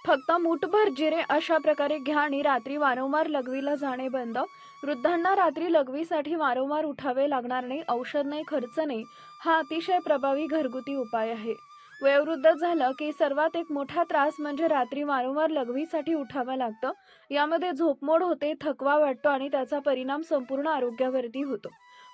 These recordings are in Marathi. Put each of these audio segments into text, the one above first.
फक्त मूठभर जिरे अशा प्रकारे घ्या आणि रात्री वारंवार लघवीला जाणे बंद. वृद्धांना रात्री लघवीसाठी वारंवार उठावे लागणार नाही, औषध नाही, खर्च नाही. हा अतिशय प्रभावी घरगुती उपाय आहे. वयोवृद्ध झालं की सर्वात एक मोठा त्रास म्हणजे रात्री वारंवार लघवीसाठी उठावं लागतं. यामध्ये झोपमोड होते, थकवा वाटतो आणि त्याचा परिणाम संपूर्ण आरोग्यावरती होतो.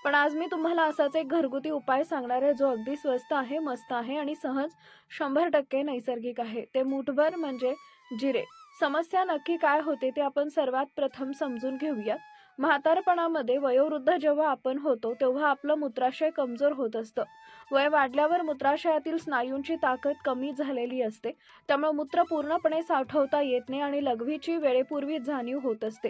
पण आज मी तुम्हाला असाच एक घरगुती उपाय सांगणार आहे जो अगदी स्वस्त आहे, मस्त आहे आणि सहज 100% नैसर्गिक आहे. ते मूठभर म्हणजे जिरे. समस्या नक्की काय होते ते आपण सर्वात प्रथम समजून घेऊयात. म्हातारपणामध्ये वयोवृद्ध जेव्हा आपण होतो तेव्हा आपलं मूत्राशय कमजोर होत असतं. वय वाढल्यावर मूत्राशयातील स्नायूंची ताकद कमी झालेली असते. त्यामुळे मूत्र पूर्णपणे साठवता येत नाही आणि लघवीची वेळेपूर्वी जाणीव होत असते.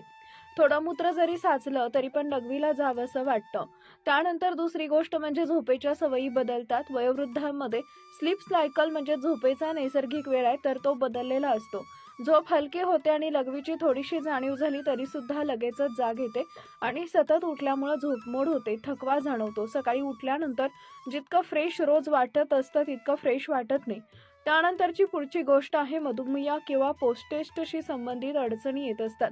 थोडं मूत्र जरी साचलं तरी पण लघवीला जावंसं वाटतं. त्यानंतर दुसरी गोष्ट म्हणजे झोपेच्या सवयी बदलतात. वयोवृद्धांमध्ये स्लीप सायकल म्हणजे झोपेचा नैसर्गिक वेळ आहे तर तो बदललेला असतो. झोप हलकी होते आणि लघवीची थोडीशी जाणीव झाली तरी सुद्धा लगेचच जाग येते आणि सतत उठल्यामुळे झोपमोड होते, थकवा जाणवतो. सकाळी उठल्यानंतर जितकं फ्रेश रोज वाटत असतं तितकं फ्रेश वाटत नाही. त्यानंतरची पुढची गोष्ट आहे मधुमेह किंवा पोस्टेस्टशी संबंधित अडचणी येत असतात.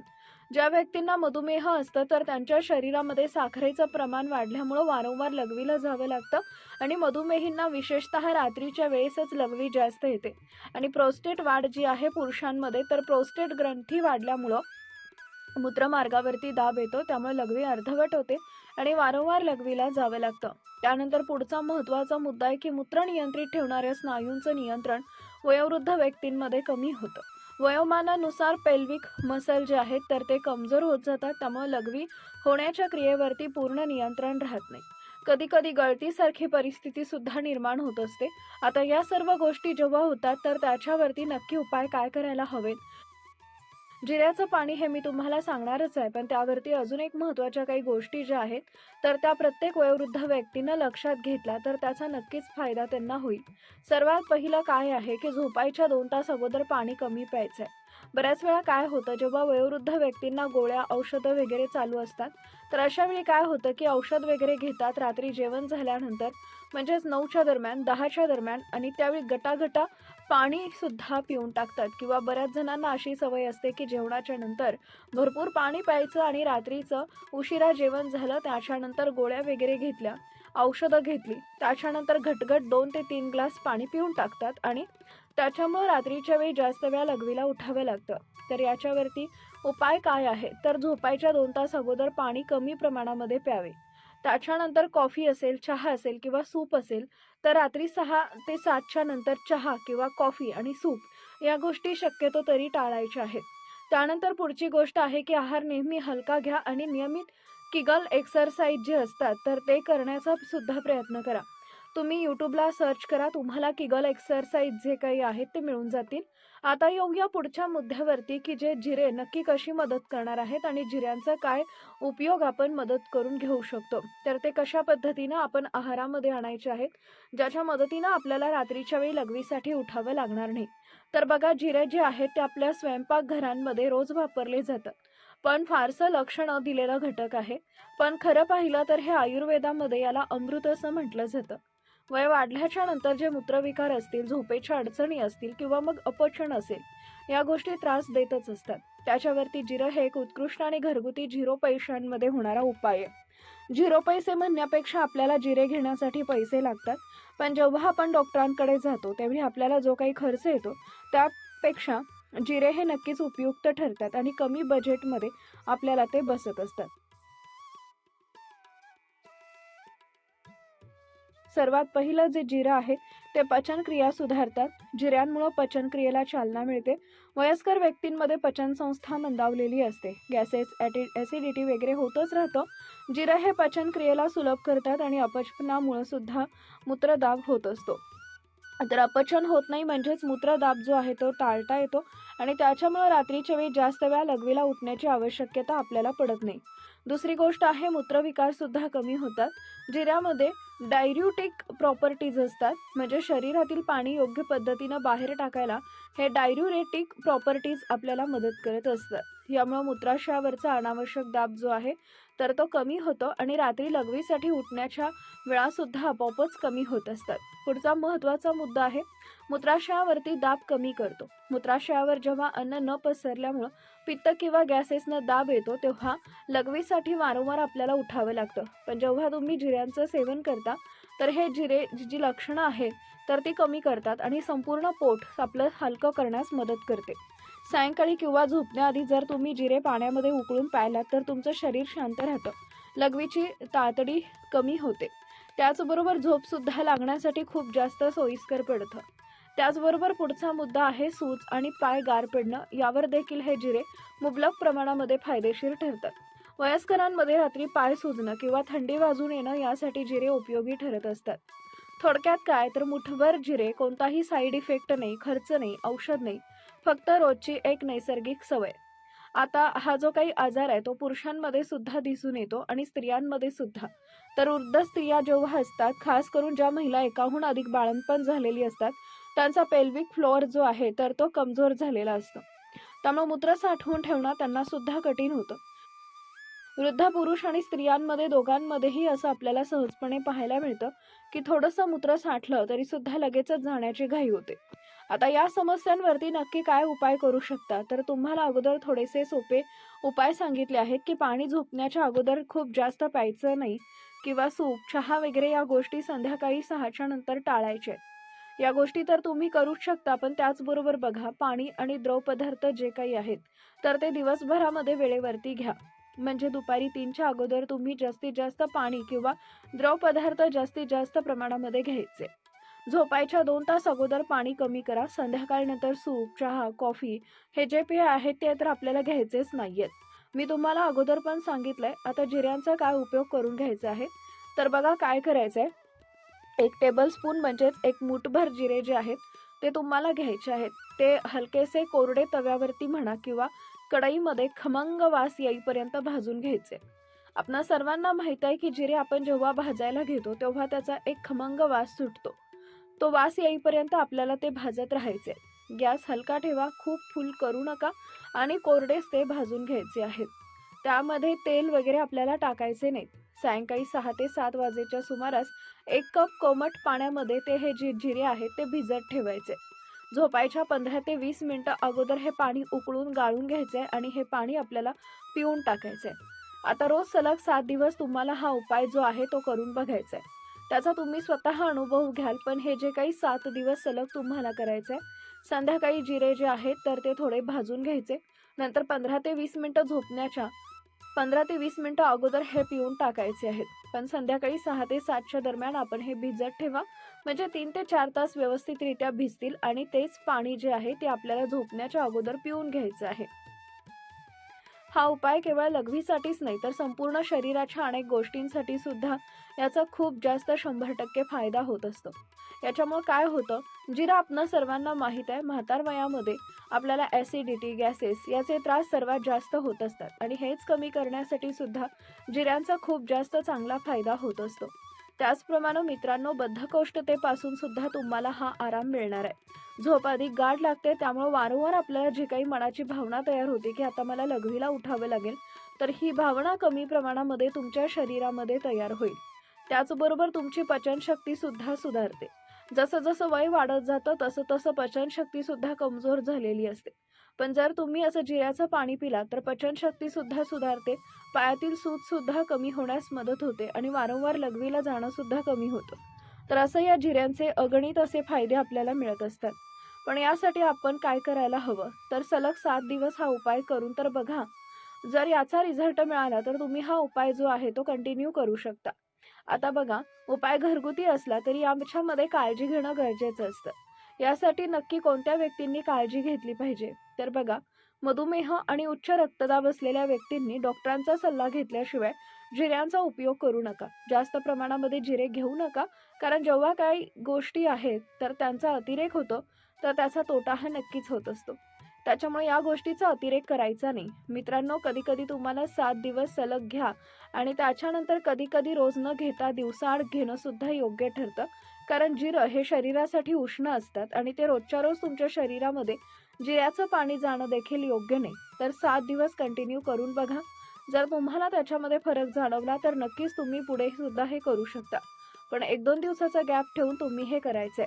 ज्या व्यक्तींना मधुमेह असतं तर त्यांच्या शरीरामध्ये साखरेचं प्रमाण वाढल्यामुळं वारंवार लघवीला जावं लागतं आणि मधुमेहींना विशेषतः रात्रीच्या वेळेसच लघवी जास्त येते. आणि प्रोस्टेट वाढ जी आहे पुरुषांमध्ये तर प्रोस्टेट ग्रंथी वाढल्यामुळं मूत्रमार्गावरती दाब येतो, त्यामुळे लघवी अर्धवट होते आणि वारंवार लघवीला जावं लागतं. त्यानंतर पुढचा महत्त्वाचा मुद्दा आहे की मूत्र नियंत्रित ठेवणाऱ्या स्नायूंचं नियंत्रण वयोवृद्ध व्यक्तींमध्ये कमी होतं. वयोमानानुसार पेल्विक मसल जे आहेत तर ते कमजोर होत जातात, त्यामुळे लघवी होण्याच्या क्रियेवरती पूर्ण नियंत्रण राहत नाही. कधी कधी गळतीसारखी परिस्थिती सुद्धा निर्माण होत असते. आता या सर्व गोष्टी जेव्हा होतात तर त्याच्यावरती नक्की उपाय काय करायला हवेत. जिऱ्याचं पाणी हे मी तुम्हाला सांगणारच आहे, पण त्यावरती अजून एक महत्त्वाच्या काही गोष्टी ज्या आहेत तर त्या प्रत्येक वयोवृद्ध व्यक्तीनं लक्षात घेतला तर त्याचा नक्कीच फायदा त्यांना होईल. सर्वात पहिलं काय आहे की झोपायच्या 2 तास अगोदर पाणी कमी प्यायचं आहे. बऱ्याच वेळा काय होतं जेव्हा वयोवृद्ध व्यक्तींना गोळ्या औषधं वगैरे चालू असतात तर अशा वेळी काय होतं की औषध वगैरे घेतात रात्री जेवण झाल्यानंतर, म्हणजेच 9च्या दरम्यान 10च्या दरम्यान, आणि त्यावेळी गटागटा पाणी सुद्धा पिऊन टाकतात. किंवा बऱ्याच जणांना अशी सवय असते की जेवणाच्या नंतर भरपूर पाणी प्यायचं आणि रात्रीचं उशिरा जेवण झालं त्याच्यानंतर गोळ्या वगैरे घेतल्या, औषधं घेतली, त्याच्यानंतर घटघट 2 ते 3 ग्लास पाणी पिऊन टाकतात आणि त्याच्यामुळे रात्रीच्या वेळी जास्त वेळा लघवीला उठावं लागतं. तर याच्यावरती उपाय काय आहे तर झोपायच्या 2 तास अगोदर पाणी कमी प्रमाणामध्ये प्यावे. त्याच्यानंतर कॉफी असेल, चहा असेल किंवा सूप असेल तर रात्री 6 ते 7च्या नंतर चहा किंवा कॉफी आणि सूप या गोष्टी शक्यतो तरी टाळायच्या आहेत. त्यानंतर पुढची गोष्ट आहे की आहार नेहमी हलका घ्या आणि नियमित किगल एक्सरसाइज जे असतात तर ते करण्याचा सुद्धा प्रयत्न करा. तुम्ही यूट्यूबला सर्च करा, तुम्हाला किगल एक्सरसाइज जे काही आहेत ते मिळून जातील. आता येऊया पुढच्या मुद्द्यावरती की जे जिरे नक्की कशी मदत करणार आहेत आणि जिऱ्यांचा काय उपयोग आपण मदत करून घेऊ शकतो. तर ते कशा पद्धतीनं आपण आहारामध्ये आणायचे आहेत, ज्याच्या मदतीनं आपल्याला रात्रीच्या वेळी लघवीसाठी उठावं लागणार नाही. तर बघा, जिरे जे आहेत ते आपल्या स्वयंपाकघरांमध्ये रोज वापरले जातात. पण फारसं लक्ष न दिलेला घटक आहे. पण खरं पाहिलं तर हे आयुर्वेदामध्ये याला अमृत असं म्हटलं जातं. वय वाढल्याच्या नंतर जे मूत्रविकार असतील, झोपेच्या अडचणी असतील किंवा मग अपचन असेल, या गोष्टी त्रास देतच असतात. त्याच्यावरती जिरं हे एक उत्कृष्ट आणि घरगुती 0 पैशांमध्ये होणारा उपाय आहे. 0 पैसे म्हणण्यापेक्षा आपल्याला जिरे घेण्यासाठी पैसे लागतात. पण जेव्हा आपण डॉक्टरांकडे जातो तेव्हा आपल्याला जो काही खर्च येतो त्यापेक्षा जिरे हे नक्कीच उपयुक्त ठरतात आणि कमी बजेटमध्ये आपल्याला ते बसत असतात. सर्वात पहिलं जे जिरं आहे ते पचनक्रिया सुधारतात. जिऱ्यांमुळे पचनक्रियेला चालना मिळते. वयस्कर व्यक्तींमध्ये पचनसंस्था मंदावलेली असते, गॅसेस, ॲसिडिटी वगैरे होतच राहतं. जिरं हे पचनक्रियेला सुलभ करतात आणि अपचनामुळे सुद्धा मूत्रदाब होत असतो. तर अपचन होत नाही म्हणजेच मूत्रदाब जो आहे तो टाळता येतो आणि त्याच्यामुळे रात्रीच्या वेळी जास्त वेळा लघवीला उठण्याची आवश्यकता आपल्याला पडत नाही. दुसरी गोष्ट आहे मूत्रविकार सुद्धा कमी होतात. जिऱ्यामध्ये डायऱ्युटिक प्रॉपर्टीज असतात, म्हणजे शरीरातील पाणी योग्य पद्धतीनं बाहेर टाकायला हे डायऱ्युरेटिक प्रॉपर्टीज आपल्याला मदत करत असतात. यामुळे मूत्राशयावरचा अनावश्यक दाब जो आहे तर तो कमी होतो आणि रात्री लघवीसाठी उठण्याच्या वेळासुद्धा आपोआपच कमी होत असतात. पुढचा महत्त्वाचा मुद्दा आहे मूत्राशयावरती दाब कमी करतो. मूत्राशयावर जेव्हा अन्न न पसरल्यामुळं पित्त किंवा गॅसेसनं दाब येतो तेव्हा लघवीसाठी वारंवार आपल्याला उठावं लागतं. पण जेव्हा तुम्ही जिऱ्यांचं सेवन करता तर हे जिरे जी लक्षणं आहेत तर ती कमी करतात आणि संपूर्ण पोट आपलं हलकं करण्यास मदत करते. सायंकाळी किंवा झोपण्याआधी जर तुम्ही जिरे पाण्यामध्ये उकळून प्यायलात तर तुमचं शरीर शांत राहतं. लघवीची तातडी कमी होते. त्याचबरोबर झोपसुद्धा लागण्यासाठी खूप जास्त सोयीस्कर पडतं. त्याचबरोबर पुढचा मुद्दा आहे सूज आणि पाय गार पडणं. यावर देखील हे जिरे मुबलक प्रमाणामध्ये फायदेशीर ठरतात. वयस्करांमध्ये रात्री पाय सुजणं किंवा थंडी वाजून येणं यासाठी जिरे उपयोगी ठरत असतात. थोडक्यात काय तर मुठभर जिरे, कोणताही साईड इफेक्ट नाही, खर्च नाही, औषध नाही, फक्त रोजची एक नैसर्गिक सवय. आता हा जो काही आजार आहे तो पुरुषांमध्ये सुद्धा दिसून येतो आणि स्त्रियांमध्ये सुद्धा. तर वृद्ध स्त्रिया जेव्हा असतात, खास करून ज्या महिला एकाहून अधिक बाळंतपण झालेली असतात, त्यांचा पेल्विक फ्लोअर जो आहे तर तो कमजोर झालेला असतो. त्यामुळे मूत्र साठवून ठेवणं त्यांना सुद्धा कठीण होतं. वृद्ध पुरुष आणि स्त्रियांमध्ये दोघांमध्येही असं आपल्याला सहजपणे पाहायला मिळतं की थोडंसं मूत्र साठलं तरी सुद्धा लगेचच जाण्याची घाई होते. आता या समस्यांवरती नक्की काय उपाय करू शकता तर तुम्हाला अगोदर थोडेसे सोपे उपाय सांगितले आहेत की पाणी झोपण्याच्या अगोदर खूप जास्त प्यायचं नाही किंवा सूप, चहा वगैरे या गोष्टी संध्याकाळी 6च्या नंतर टाळायच्या आहेत. या गोष्टी तर तुम्ही करूच शकता, पण त्याचबरोबर बघा पाणी आणि द्रव पदार्थ जे काही आहेत तर ते दिवसभरामध्ये वेळेवरती घ्या. म्हणजे दुपारी 3च्या अगोदर तुम्ही जास्तीत जास्त पाणी किंवा द्रव पदार्थ जास्तीत जास्त प्रमाणामध्ये घ्यायचे. झोपायच्या 2 तास अगोदर पाणी कमी करा. संध्याकाळनंतर सूप, चहा, कॉफी हे जे पेय आहेत ते तर आपल्याला घ्यायचेच नाहीयेत. मी तुम्हाला अगोदर पण सांगितलंय. आता जिऱ्यांचा काय उपयोग करून घ्यायचा आहे तर बघा काय करायचंय. 1 टेबलस्पून म्हणजेच 1 मूठभर जिरे जे आहेत ते तुम्हाला घ्यायचे आहेत. ते हलकेसे कोरडे तव्यावरती म्हणा किंवा कढईमध्ये खमंग वास येईपर्यंत भाजून घ्यायचे. आपणा सर्वांना माहित आहे की जिरे आपण जेव्हा भाजायला घेतो तेव्हा त्याचा एक खमंग वास सुटतो. तो वास येईपर्यंत आपल्याला ते भाजत राहायचे. गॅस हलका ठेवा, खूप फुल करू नका आणि कोरडेच ते भाजून घ्यायचे आहेत. त्यामध्ये तेल वगैरे आपल्याला टाकायचे नाहीत. सायंकाळी 6 ते 7 वाजेच्या सुमारास 1 कप कोमट पाण्यामध्ये ते हे जे जिरे आहेत ते भिजत ठेवायचे. झोपायच्या 15 ते 20 मिनिटं अगोदर हे पाणी उकळून गाळून घ्यायचे आणि हे पाणी आपल्याला पिऊन टाकायचे. आता रोज सलग 7 दिवस तुम्हाला हा उपाय जो आहे तो करून बघायचा आहे. त्याचा तुम्ही स्वतः अनुभव घ्याल, पण हे जे काही 7 दिवस सलग तुम्हाला करायचं आहे. संध्याकाळी जिरे जे आहेत तर ते थोडे भाजून घ्यायचे. नंतर 15 ते 20 मिनिटं झोपण्याच्या 15 ते 20 मिनिटं अगोदर हे पिऊन टाकायचे आहेत. पण संध्याकाळी 6 ते 7च्या दरम्यान आपण हे भिजत ठेवा. म्हणजे 3 ते 4 तास व्यवस्थितरित्या भिजतील आणि तेच पाणी जे आहे ते आपल्याला झोपण्याच्या अगोदर पिऊन घ्यायचं आहे. हा उपाय केवळ लघवीसाठीच नाही तर संपूर्ण शरीराच्या अनेक गोष्टींसाठी सुद्धा याचा खूप जास्त 100% फायदा होत असतो. याच्यामुळे काय होतं, जिरं आपणा सर्वांना माहीत आहे म्हातार वयामध्ये आपल्याला ॲसिडिटी, गॅसेस याचे त्रास सर्वात जास्त होत असतात आणि हेच कमी करण्यासाठी सुद्धा जिऱ्यांचा खूप जास्त चांगला फायदा होत असतो. त्याचप्रमाणे मित्रांनो, बद्धकोष्ठतेपासून सुद्धा तुम्हाला हा आराम मिळणार आहे. झोप अधिक गाढ लागते, त्यामुळे वारंवार आपल्याला जी काही मनाची भावना तयार होते की आता मला लघवीला उठावे लागेल, तर ही भावना कमी प्रमाणामध्ये तुमच्या शरीरामध्ये तयार होईल. त्याचबरोबर तुमची पचनशक्ती सुद्धा सुधारते. जसं जसं वय वाढत जातं तसं तसं पचनशक्ती सुद्धा कमजोर झालेली असते. पण जर तुम्ही असं जिऱ्याचं पाणी पिलात तर पचनशक्ती सुद्धा सुधारते, पायातील सूज सुद्धा कमी होण्यास मदत होते आणि वारंवार लघवीला जाणं सुद्धा कमी होतं. तर असं या जिऱ्यांचे अगणित असे फायदे आपल्याला मिळत असतात. पण यासाठी आपण काय करायला हवं तर सलग 7 दिवस हा उपाय करून तर बघा. जर याचा रिझल्ट मिळाला तर तुम्ही हा उपाय जो आहे तो कंटिन्यू करू शकता. आता बघा, उपाय घरगुती असला तरी याच्यामध्ये काळजी घेणं गरजेचं असतं. यासाठी नक्की कोणत्या व्यक्तींनी काळजी घेतली पाहिजे तर बघा, मधुमेह आणि उच्च रक्तदाब असलेल्या व्यक्तींनी डॉक्टरांचा सल्ला घेतल्याशिवाय जिऱ्यांचा उपयोग करू नका. जास्त प्रमाणामध्ये जिरे घेऊ नका, कारण जेव्हा काही गोष्टी आहेत तर त्यांचा अतिरेक होतो तर त्याचा तोटा हा नक्कीच होत असतो. त्याच्यामुळे या गोष्टीचा अतिरेक करायचा नाही. मित्रांनो, कधी कधी तुम्हाला 7 दिवस सलग घ्या आणि त्याच्यानंतर कधी कधी रोज न घेता दिवसाआड घेणं सुद्धा योग्य ठरतं. कारण जिरं हे शरीरासाठी उष्ण असतात आणि ते रोजच्या रोज तुमच्या शरीरामध्ये जिऱ्याचं पाणी जाणं देखील योग्य नाही. तर 7 दिवस कंटिन्यू करून बघा. जर तुम्हाला त्याच्यामध्ये फरक जाणवला तर नक्कीच तुम्ही पुढे सुद्धा हे करू शकता. पण 1-2 दिवसाचा गॅप ठेवून तुम्ही हे करायचंय.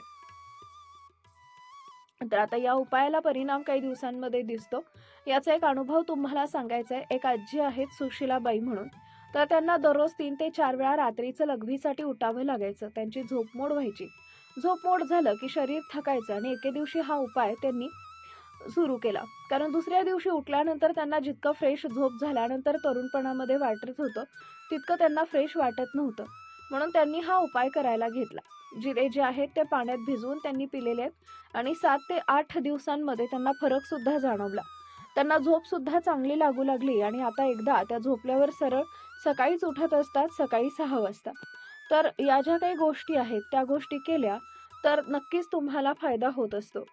तर आता या उपायाला परिणाम काही दिवसांमध्ये दिसतो. याचा एक अनुभव तुम्हाला सांगायचा आहे. एक आजी आहेत सुशीलाबाई म्हणून. तर त्यांना दररोज 3 ते 4 वेळा रात्रीचं लघवीसाठी उठावं लागायचं. त्यांची झोपमोड व्हायची. झोपमोड झालं की शरीर थकायचं आणि एके दिवशी हा उपाय त्यांनी सुरू केला. कारण दुसऱ्या दिवशी उठल्यानंतर त्यांना जितकं फ्रेश झोप झाल्यानंतर तरुणपणामध्ये वाटत होतं, तितकं त्यांना फ्रेश वाटत नव्हतं. म्हणून त्यांनी हा उपाय करायला घेतला. जिरे जे आहेत ते पाण्यात भिजवून त्यांनी पिलेले आहेत आणि 7 ते 8 दिवसांमध्ये त्यांना फरकसुद्धा जाणवला. त्यांना झोपसुद्धा चांगली लागू लागली आणि आता एकदा त्या झोपल्यावर सरळ सकाळीच उठत असतात, सकाळी 6 वाजता. तर या ज्या काही गोष्टी आहेत, त्या गोष्टी केल्या तर नक्कीच तुम्हाला फायदा होत असतो.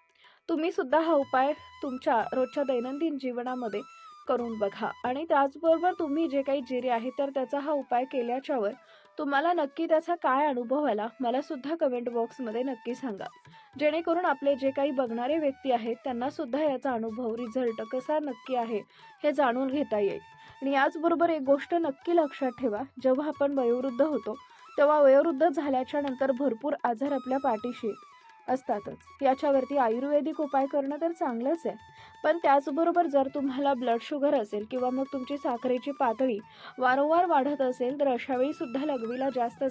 तुम्ही सुद्धा हा उपाय तुमच्या रोजच्या दैनंदिन जीवनामध्ये करून बघा आणि त्याचबरोबर तुम्ही जे काही जिरे आहेत तर त्याचा हा उपाय केल्याच्यावर तुम्हाला नक्की त्याचा काय अनुभव आला मला सुद्धा कमेंट बॉक्समध्ये नक्की सांगा. जेणेकरून आपले जे काही बघणारे व्यक्ती आहेत त्यांना सुद्धा याचा अनुभव रिझल्ट कसा नक्की आहे हे जाणून घेता येईल. आणि याचबरोबर एक गोष्ट नक्की लक्षात ठेवा, जेव्हा आपण वयोवृद्ध होतो तेव्हा वयोवृद्ध झाल्याच्या नंतर भरपूर आजार आपल्या पाठीशी असतातच. याच्यावरती आयुर्वेदिक उपाय करणं तर चांगलंच आहे. पण त्याचबरोबर जर तुम्हाला ब्लड शुगर असेल किंवा मग तुमची साखरेची पातळी वारंवार वाढत असेल, तर अशावेळी सुद्धा लघवीला जास्त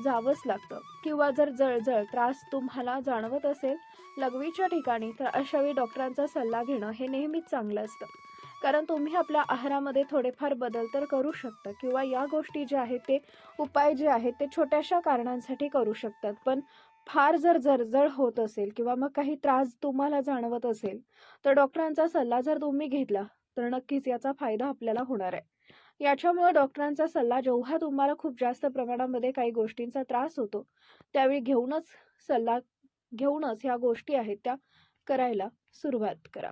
जावंच लागतं. किंवा जर जळजळ त्रास तुम्हाला जाणवत असेल लघवीच्या ठिकाणी, तर अशावेळी डॉक्टरांचा सल्ला घेणं हे नेहमीच चांगलं असतं. कारण तुम्ही आपल्या आहारामध्ये थोडेफार बदल तर करू शकता किंवा या गोष्टी ज्या आहेत ते उपाय जे आहेत ते छोट्याशा कारणांसाठी करू शकतात. पण फार जर जळजळ होत असेल किंवा मग काही त्रास तुम्हाला जाणवत असेल, तर डॉक्टरांचा सल्ला जर तुम्ही घेतला, तर नक्कीच याचा फायदा आपल्याला होणार आहे. याच्यामुळे डॉक्टरांचा सल्ला जेव्हा तुम्हाला खूप जास्त प्रमाणामध्ये काही गोष्टींचा त्रास होतो, त्यावेळी सल्ला घेऊनच ह्या गोष्टी आहेत त्या करायला सुरुवात करा.